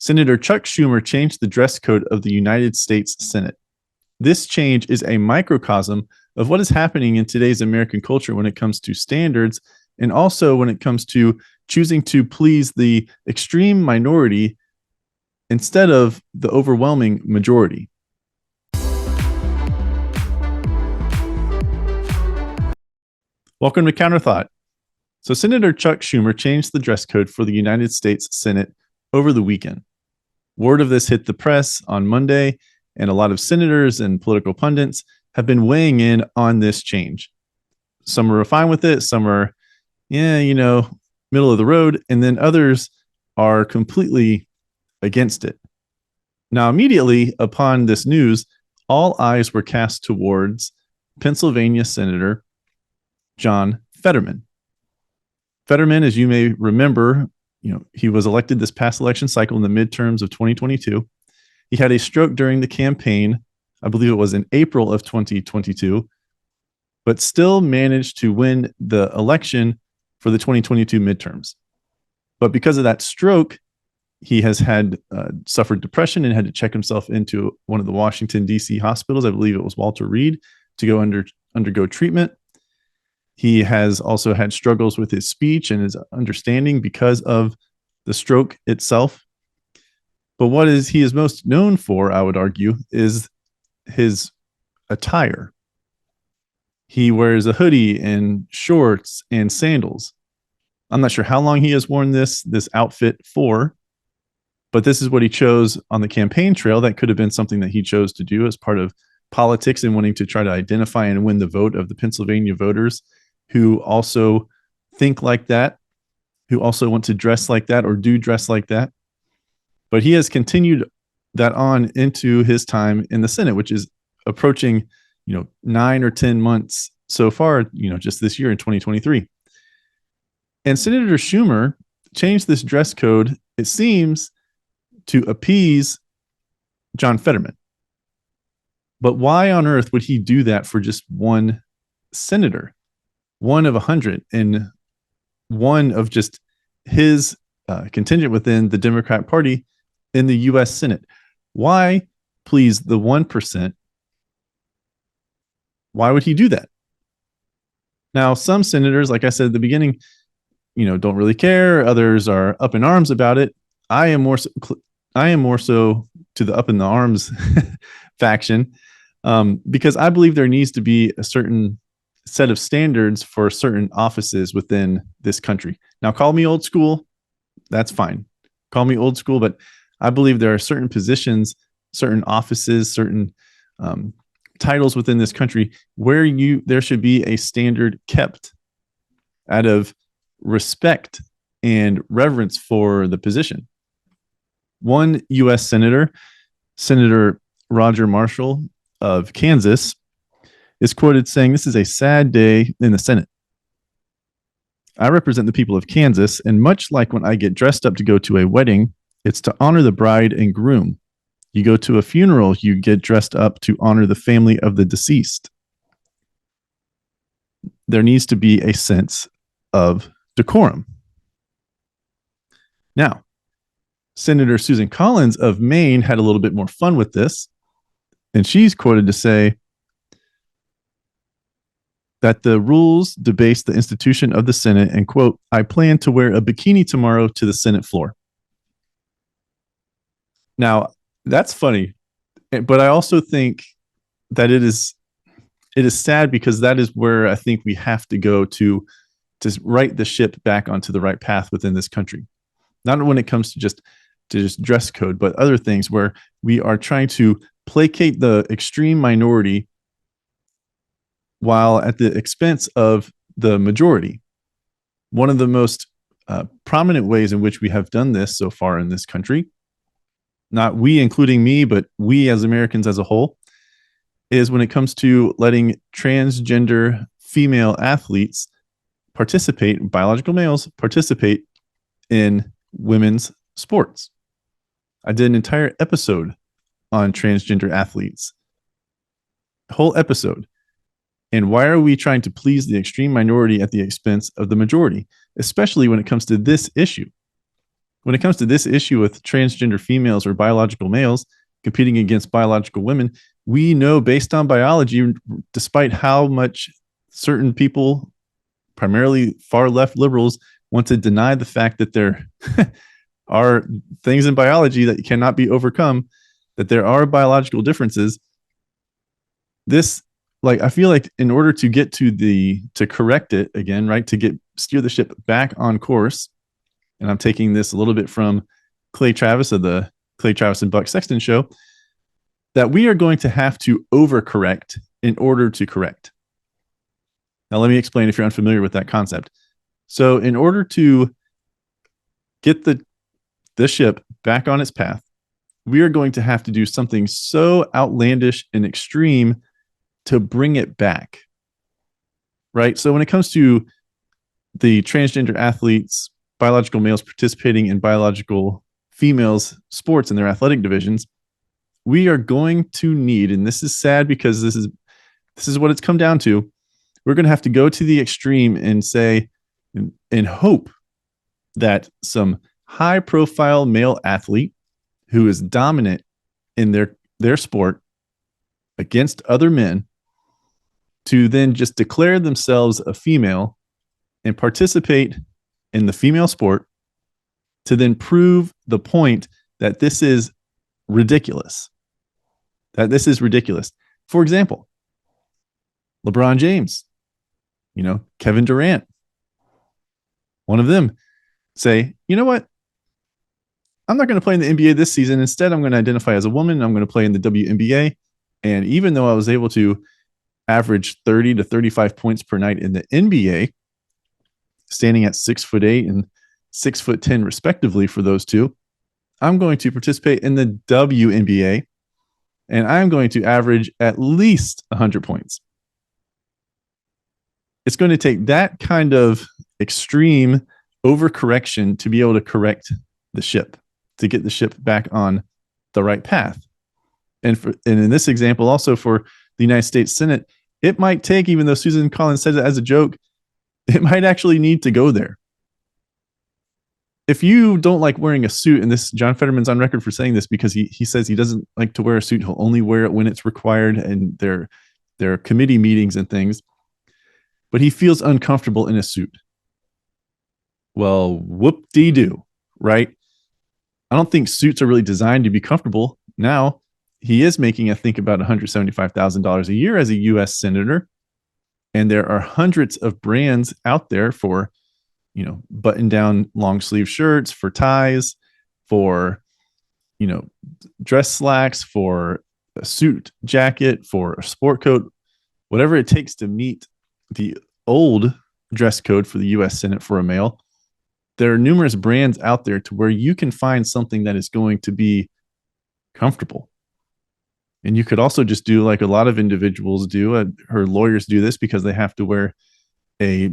Senator Chuck Schumer changed the dress code of the United States Senate. This change is a microcosm of what is happening in today's American culture when it comes to standards and also when it comes to choosing to please the extreme minority instead of the overwhelming majority. Welcome to Counterthought. So Senator Chuck Schumer changed the dress code for the United States Senate over the weekend. Word of this hit the press on Monday, and a lot of senators and political pundits have been weighing in on this change. Some are fine with it, some are, middle of the road, and then others are completely against it. Now, immediately upon this news, all eyes were cast towards Pennsylvania Senator John Fetterman. Fetterman, as you may remember, he was elected this past election cycle in the midterms of 2022. He had a stroke during the campaign, I believe it was in April of 2022, but still managed to win the election for the 2022 midterms. But because of that stroke, he has had suffered depression and had to check himself into one of the Washington, D.C. hospitals. I believe it was Walter Reed, to go undergo treatment. He has also had struggles with his speech and his understanding because of the stroke itself. But what he is most known for, I would argue, is his attire. He wears a hoodie and shorts and sandals. I'm not sure how long he has worn this outfit for, but this is what he chose on the campaign trail. That could have been something that he chose to do as part of politics and wanting to try to identify and win the vote of the Pennsylvania voters who also think like that, who also want to dress like that or do dress like that. But he has continued that on into his time in the Senate, which is approaching, 9 or 10 months so far, just this year in 2023. And Senator Schumer changed this dress code, it seems, to appease John Fetterman. But why on earth would he do that for just one senator? One of 100, and one of just his contingent within the Democrat Party in the U.S. Senate. Why please the 1%? Why would he do that? Now, some senators, like I said at the beginning, don't really care. Others are up in arms about it. I am more so to the up in the arms faction because I believe there needs to be a certain set of standards for certain offices within this country. Now, call me old school. That's fine. Call me old school, but I believe there are certain positions, certain offices, certain titles within this country where there should be a standard kept out of respect and reverence for the position. One U.S. Senator, Senator Roger Marshall of Kansas, is quoted saying, "This is a sad day in the Senate. I represent the people of Kansas, and much like when I get dressed up to go to a wedding, it's to honor the bride and groom. You go to a funeral, you get dressed up to honor the family of the deceased. There needs to be a sense of decorum." Now, Senator Susan Collins of Maine had a little bit more fun with this, and she's quoted to say that the rules debase the institution of the Senate, and quote, "I plan to wear a bikini tomorrow to the Senate floor." Now, that's funny, but I also think that it is sad because that is where I think we have to go to right the ship back onto the right path within this country. Not when it comes to just dress code, but other things where we are trying to placate the extreme minority while at the expense of the majority. One of the most prominent ways in which we have done this so far in this country, not we including me, but we as Americans as a whole, is when it comes to letting transgender female athletes participate, biological males participate in women's sports. I did an entire episode on transgender athletes, a whole episode. And why are we trying to please the extreme minority at the expense of the majority, especially when it comes to this issue? when it comes to this issue with transgender females or biological males competing against biological women, we know based on biology, despite how much certain people, primarily far left liberals, want to deny the fact that there are things in biology that cannot be overcome, that there are biological differences. This, like, I feel like in order to get to correct it again, right, to steer the ship back on course, and I'm taking this a little bit from Clay Travis of the Clay Travis and Buck Sexton show, that we are going to have to overcorrect in order to correct. Now, let me explain if you're unfamiliar with that concept. So in order to get the ship back on its path, we are going to have to do something so outlandish and extreme to bring it back, right? So when it comes to the transgender athletes, biological males participating in biological females sports in their athletic divisions, we are going to need, and this is sad because this is what it's come down to, we're going to have to go to the extreme and say, and hope that some high profile male athlete who is dominant in their sport against other men to then just declare themselves a female and participate in the female sport to then prove the point that this is ridiculous. For example, LeBron James, Kevin Durant, one of them say, you know what? I'm not going to play in the NBA this season. Instead, I'm going to identify as a woman. I'm going to play in the WNBA. And even though I was able to average 30 to 35 points per night in the NBA, standing at 6'8" and 6'10" respectively for those two, I'm going to participate in the WNBA, and I'm going to average at least 100 points. It's going to take that kind of extreme overcorrection to be able to correct the ship, to get the ship back on the right path. And in this example, also for the United States Senate, it might take, even though Susan Collins said it as a joke, it might actually need to go there. If you don't like wearing a suit, and this, John Fetterman's on record for saying this because he says he doesn't like to wear a suit. He'll only wear it when it's required and there are committee meetings and things, but he feels uncomfortable in a suit. Well, whoop-dee-doo, right? I don't think suits are really designed to be comfortable. Now, he is making, I think, about $175,000 a year as a U.S. senator. And there are hundreds of brands out there for, button-down long sleeve shirts, for ties, for, dress slacks, for a suit jacket, for a sport coat, whatever it takes to meet the old dress code for the U.S. Senate for a male. There are numerous brands out there to where you can find something that is going to be comfortable. And you could also just do like a lot of individuals do. Her lawyers do this because they have to wear a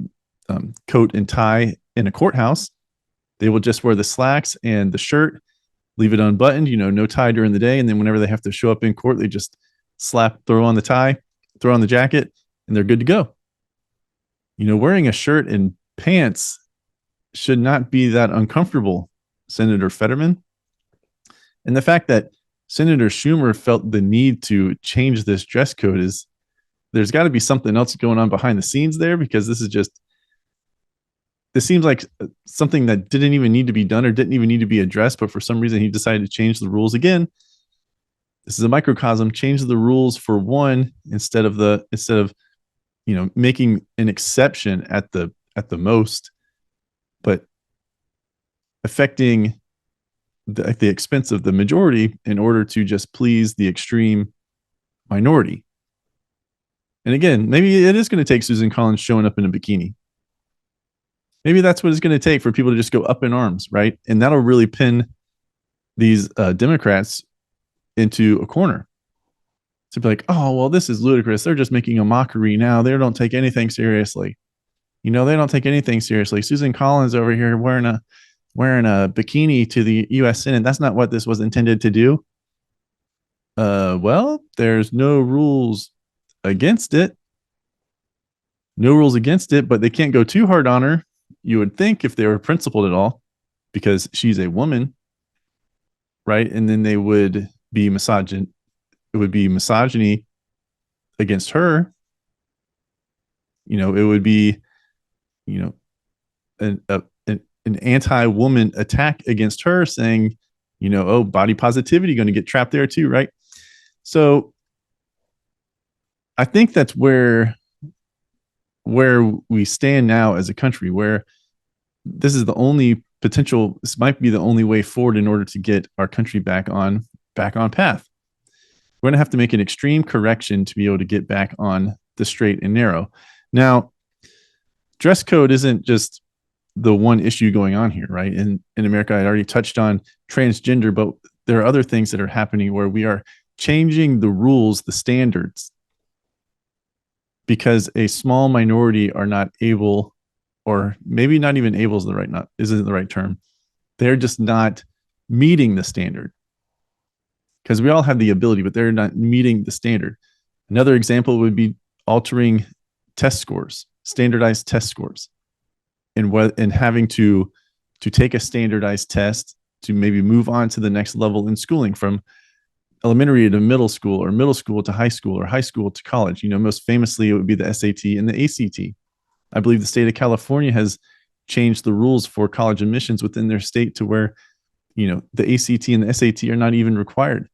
coat and tie in a courthouse. They will just wear the slacks and the shirt, leave it unbuttoned, no tie during the day. And then whenever they have to show up in court, they just throw on the tie, throw on the jacket, and they're good to go. Wearing a shirt and pants should not be that uncomfortable, Senator Fetterman. And the fact that Senator Schumer felt the need to change this dress code is, there's got to be something else going on behind the scenes there, because this seems like something that didn't even need to be done or didn't even need to be addressed, but for some reason he decided to change the rules again. This is a microcosm. Change the rules for one instead of making an exception at the most, but affecting at the expense of the majority in order to just please the extreme minority. And again, maybe it is going to take Susan Collins showing up in a bikini. Maybe that's what it's going to take for people to just go up in arms, right? And that'll really pin these Democrats into a corner. To be like, oh, well, this is ludicrous. They're just making a mockery now. They don't take anything seriously. They don't take anything seriously. Susan Collins over here wearing a bikini to the U.S. Senate. That's not what this was intended to do. Well, there's no rules against it. No rules against it, but they can't go too hard on her. You would think, if they were principled at all, because she's a woman, right? And then they would be it would be misogyny against her. It would be, you know, an anti-woman attack against her, saying, oh, body positivity going to get trapped there too, right? So I think that's where we stand now as a country, where this might be the only way forward in order to get our country back on path. We're going to have to make an extreme correction to be able to get back on the straight and narrow. Now, dress code isn't just the one issue going on here, right? In America, I already touched on transgender, but there are other things that are happening where we are changing the rules, the standards, because a small minority are not able, or maybe not even able isn't the right term. They're just not meeting the standard, because we all have the ability, but they're not meeting the standard. Another example would be altering test scores, standardized test scores, and having to take a standardized test to maybe move on to the next level in schooling, from elementary to middle school, or middle school to high school, or high school to college. Most famously, it would be the SAT and the ACT. I believe the state of California has changed the rules for college admissions within their state to where, the ACT and the SAT are not even required.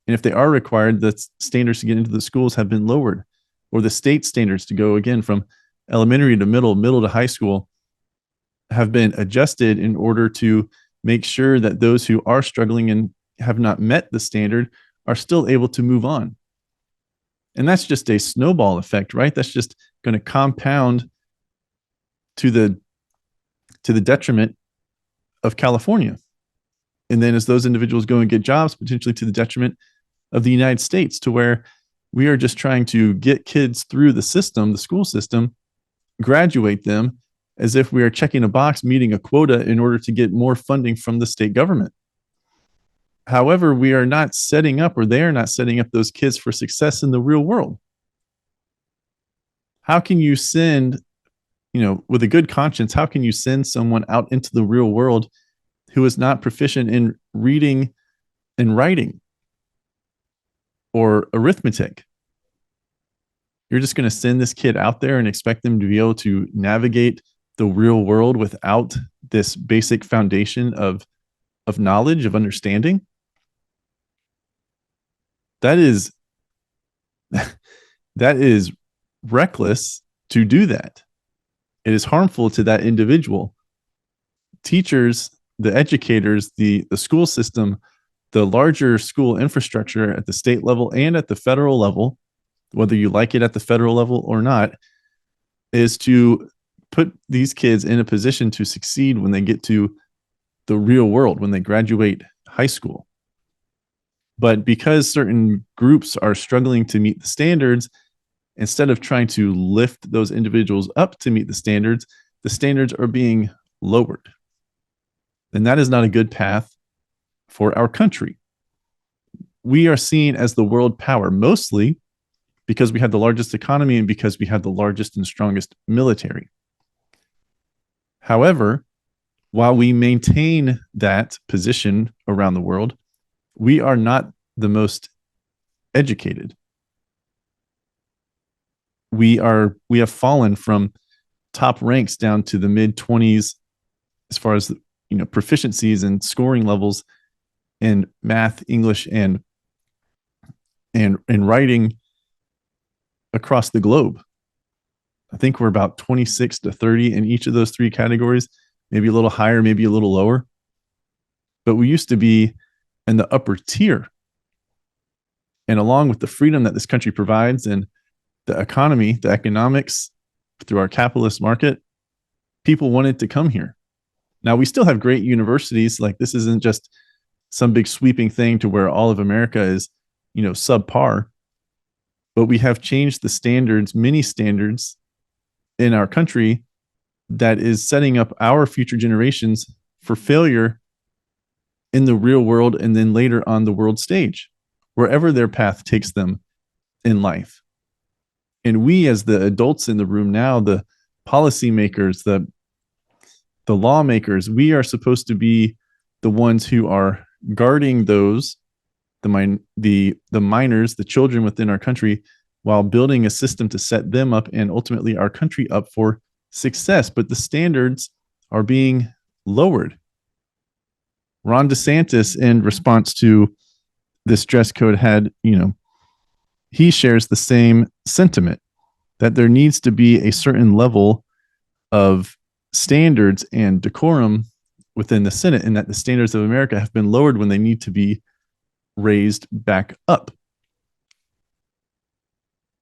And if they are required, the standards to get into the schools have been lowered, or the state standards to go again from elementary to middle to high school have been adjusted in order to make sure that those who are struggling and have not met the standard are still able to move on. And that's just a snowball effect, right? That's just going to compound to the detriment of California. And then as those individuals go and get jobs, potentially to the detriment of the United States, to where we are just trying to get kids through the system, the school system, graduate them as if we are checking a box, meeting a quota in order to get more funding from the state government. However, we are not setting up, or they are not setting up those kids for success in the real world. How can you send, with a good conscience, how can you send someone out into the real world who is not proficient in reading and writing or arithmetic? You're just going to send this kid out there and expect them to be able to navigate the real world without this basic foundation of knowledge, of understanding? That is reckless to do that. It is harmful to that individual. Teachers, the educators, the school system, the larger school infrastructure at the state level and at the federal level, whether you like it at the federal level or not, is to put these kids in a position to succeed when they get to the real world, when they graduate high school. But because certain groups are struggling to meet the standards, instead of trying to lift those individuals up to meet the standards are being lowered. And that is not a good path for our country. We are seen as the world power, mostly because we have the largest economy and because we have the largest and strongest military. However, while we maintain that position around the world, we are not the most educated. We have fallen from top ranks down to the mid-20s as far as proficiencies and scoring levels in math, English, and writing across the globe. I think we're about 26 to 30 in each of those three categories, maybe a little higher, maybe a little lower. But we used to be in the upper tier. And along with the freedom that this country provides and the economy, the economics through our capitalist market, people wanted to come here. Now, we still have great universities. Like, this isn't just some big sweeping thing to where all of America is, subpar. But we have changed the standards, many standards in our country that is setting up our future generations for failure in the real world and then later on the world stage, wherever their path takes them in life. And we, as the adults in the room now, the policymakers, The lawmakers, we are supposed to be the ones who are guarding those, the minors, the children within our country, while building a system to set them up and ultimately our country up for success. But the standards are being lowered. Ron DeSantis, in response to this dress code, had, he shares the same sentiment that there needs to be a certain level of standards and decorum within the Senate, and that the standards of America have been lowered when they need to be raised back up.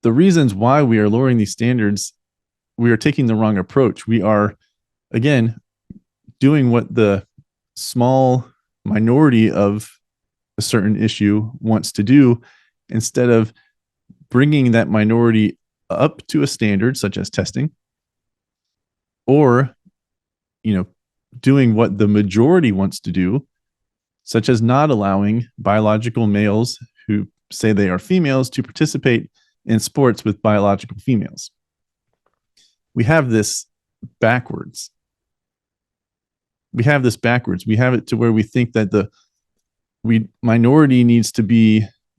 The reasons why we are lowering these standards, we are taking the wrong approach. We are, again, doing what the small minority of a certain issue wants to do, instead of bringing that minority up to a standard such as testing, or doing what the majority wants to do, such as not allowing biological males who say they are females to participate in sports with biological females. We have this backwards. We have it to where we think that the minority needs to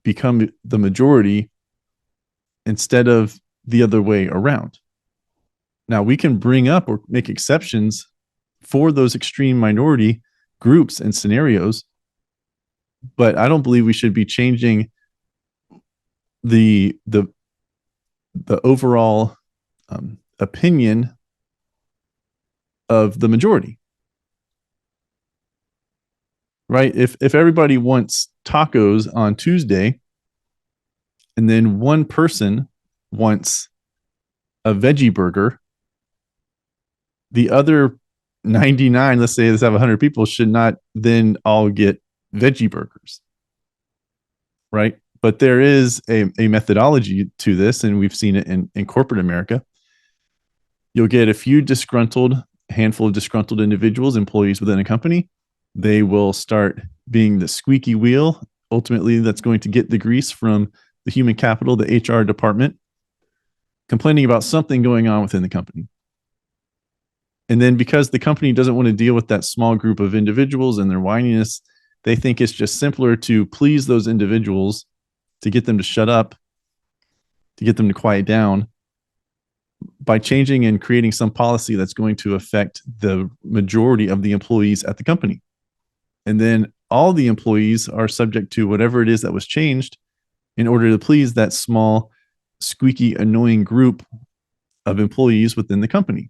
become the majority instead of the other way around. Now, we can bring up or make exceptions for those extreme minority groups and scenarios, but I don't believe we should be changing the overall opinion of the majority. Right? If everybody wants tacos on Tuesday, and then one person wants a veggie burger, the other 99, let's say let's have 100 people, should not then all get veggie burgers. Right? But there is a methodology to this, and we've seen it in corporate America. You'll get a handful of disgruntled individuals, employees within a company. They will start being the squeaky wheel. Ultimately, that's going to get the grease from the human capital, the HR department, complaining about something going on within the company. And then because the company doesn't want to deal with that small group of individuals and their whininess, they think it's just simpler to please those individuals, to get them to shut up, to get them to quiet down, by changing and creating some policy that's going to affect the majority of the employees at the company. And then all the employees are subject to whatever it is that was changed in order to please that small, squeaky, annoying group of employees within the company.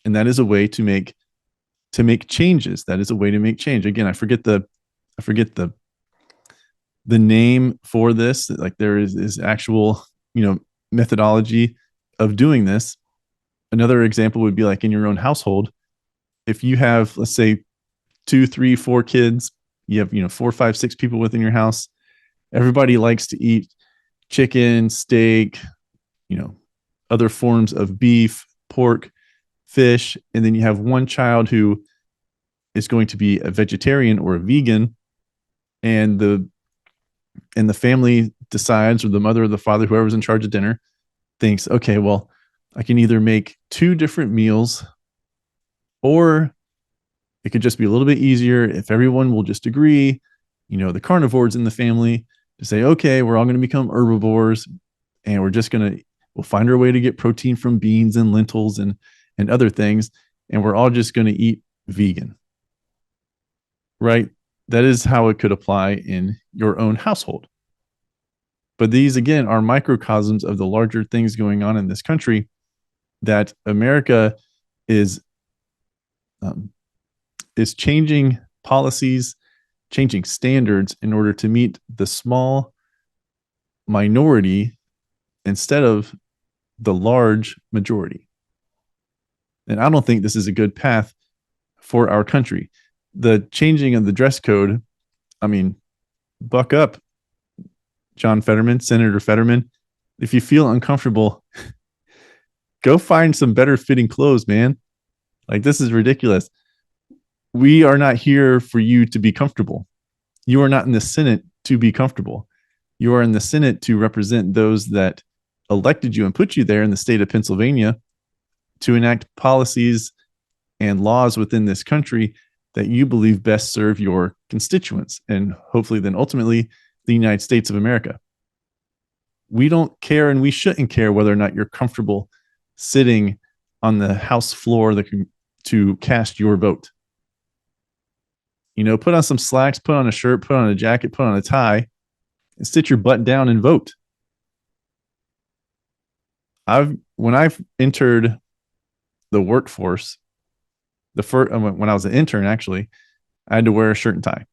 And that is a way to make changes. That is a way to make change. Again, I forget the name for this. Like, there is actual, methodology of doing this. Another example would be like in your own household. If you have, let's say, 2, 3, 4 kids, you have, 4, 5, 6 people within your house. Everybody likes to eat chicken, steak, other forms of beef, pork, fish. And then you have one child who is going to be a vegetarian or a vegan. And the family decides, or the mother or the father, whoever's in charge of dinner, thinks, okay, well, I can either make 2 different meals, or it could just be a little bit easier if everyone will just agree, the carnivores in the family, to say, okay, we're all going to become herbivores, and we'll find our way to get protein from beans and lentils and other things, and we're all just going to eat vegan. Right? That is how it could apply in your own household. But these, again, are microcosms of the larger things going on in this country, that America is changing policies, changing standards in order to meet the small minority instead of the large majority. And I don't think this is a good path for our country. The changing of the dress code, buck up, John Fetterman, Senator Fetterman. If you feel uncomfortable, go find some better fitting clothes, man. Like, this is ridiculous. We are not here for you to be comfortable. You are not in the Senate to be comfortable. You are in the Senate to represent those that elected you and put you there in the state of Pennsylvania to enact policies and laws within this country that you believe best serve your constituents and hopefully then ultimately the United States of America. We don't care and we shouldn't care whether or not you're comfortable sitting on the House floor to cast your vote. Put on some slacks, put on a shirt, put on a jacket, put on a tie, and sit your butt down and vote. When I've entered the workforce, when I was an intern, actually, I had to wear a shirt and tie.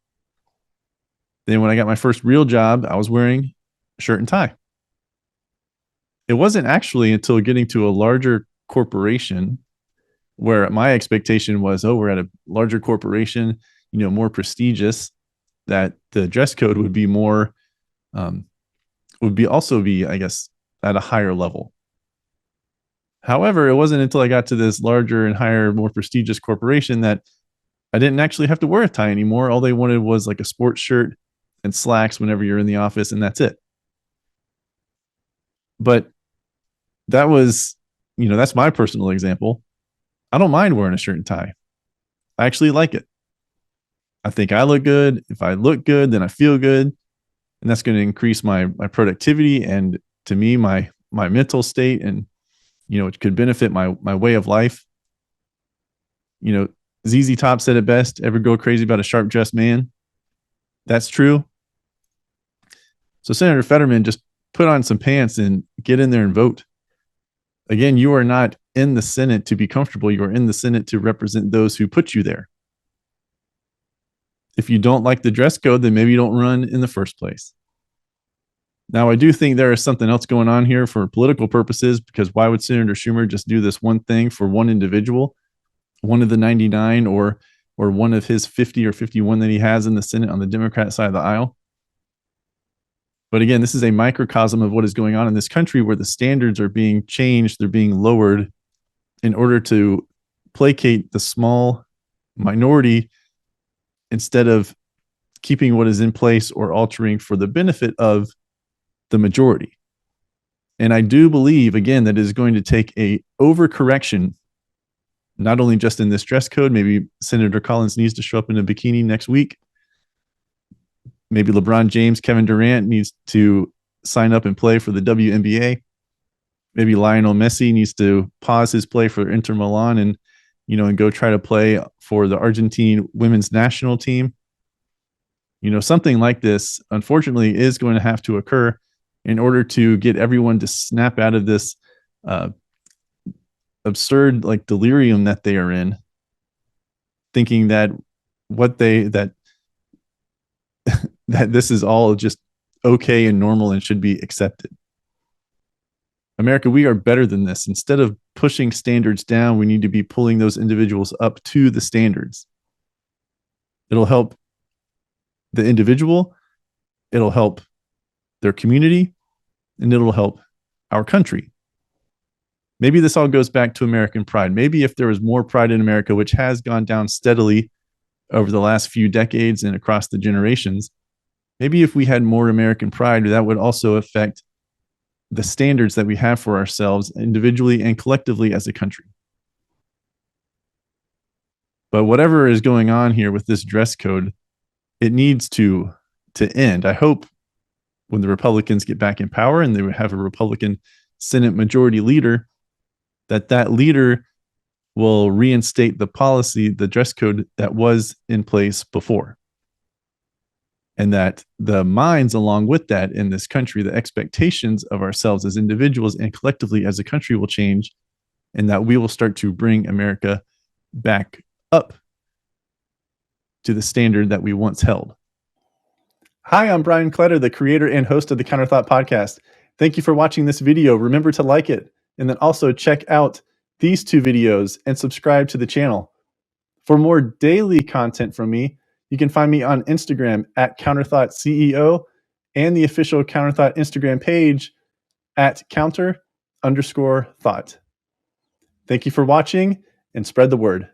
Then when I got my first real job, I was wearing a shirt and tie. It wasn't actually until getting to a larger corporation where my expectation was, we're at a larger corporation, more prestigious, that the dress code would be more, I guess, at a higher level. However, it wasn't until I got to this larger and higher, more prestigious corporation that I didn't actually have to wear a tie anymore. All they wanted was like a sports shirt and slacks whenever you're in the office, and that's it. But that was, that's my personal example. I don't mind wearing a shirt and tie. I actually like it. I think I look good. If I look good, then I feel good. And that's going to increase my productivity and, to me, my mental state, and it could benefit my way of life. ZZ Top said it best: ever go crazy about a sharp dressed man? That's true. So Senator Fetterman, just put on some pants and get in there and vote. Again, you are not in the Senate to be comfortable. You are in the Senate to represent those who put you there. If you don't like the dress code, then maybe you don't run in the first place. Now, I do think there is something else going on here for political purposes, because why would Senator Schumer just do this one thing for one individual, one of the 99 or one of his 50 or 51 that he has in the Senate on the Democrat side of the aisle? But again, this is a microcosm of what is going on in this country, where the standards are being changed, they're being lowered in order to placate the small minority instead of keeping what is in place or altering for the benefit of the majority. And I do believe, again, that it is going to take a overcorrection, not only just in this dress code. Maybe Senator Collins needs to show up in a bikini next week. Maybe LeBron James, Kevin Durant needs to sign up and play for the WNBA. Maybe Lionel Messi needs to pause his play for Inter Milan and go try to play for the Argentine women's national team. Something like this, unfortunately, is going to have to occur in order to get everyone to snap out of this absurd delirium that they are in, thinking that that this is all just okay and normal and should be accepted. America, we are better than this. Instead of pushing standards down, we need to be pulling those individuals up to the standards. It'll help the individual, it'll help their community, and it'll help our country. Maybe this all goes back to American pride. Maybe if there was more pride in America, which has gone down steadily over the last few decades and across the generations, maybe if we had more American pride, that would also affect the standards that we have for ourselves individually and collectively as a country. But whatever is going on here with this dress code, it needs to end. I hope when the Republicans get back in power and they would have a Republican Senate majority leader, that leader will reinstate the policy, the dress code that was in place before. And that the minds along with that in this country, the expectations of ourselves as individuals and collectively as a country will change, and that we will start to bring America back up to the standard that we once held. Hi, I'm Brian Kletter, the creator and host of the Counterthought Podcast. Thank you for watching this video. Remember to like it, and then also check out these two videos and subscribe to the channel. For more daily content from me, you can find me on Instagram at Counterthought CEO and the official Counterthought Instagram page at counter_thought. Thank you for watching, and spread the word.